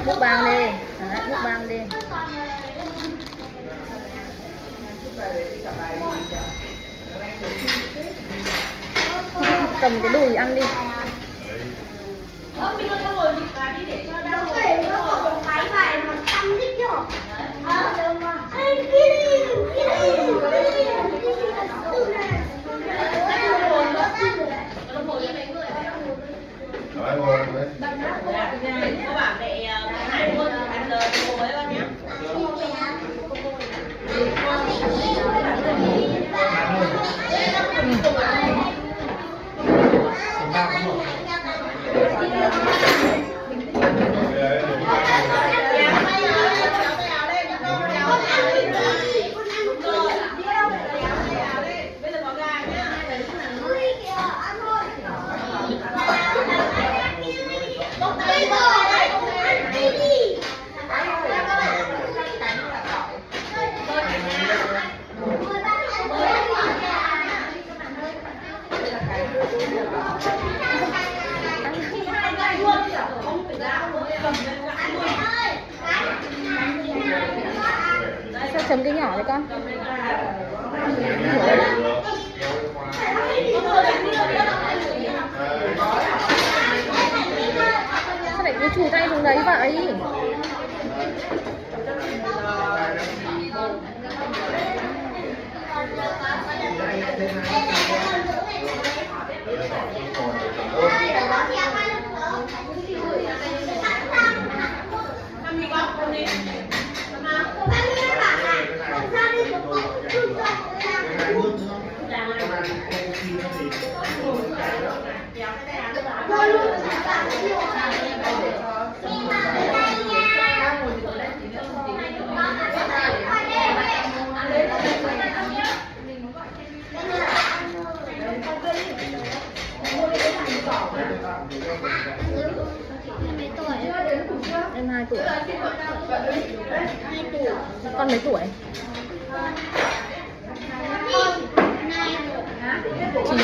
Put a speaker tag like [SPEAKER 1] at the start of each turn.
[SPEAKER 1] Mukbang đi. Đấy, mukbang đi. Cầm cái đùi ăn đi.
[SPEAKER 2] Các bạn để Hải luôn ăn lời cùng với con nhé.
[SPEAKER 1] Sao chấm cái nhỏ đấy con? Sao lại cứ chùi tay xuống đấy vậy? Em 2 tuổi.
[SPEAKER 3] 2 tuổi.
[SPEAKER 1] Con mấy tuổi?
[SPEAKER 3] 9.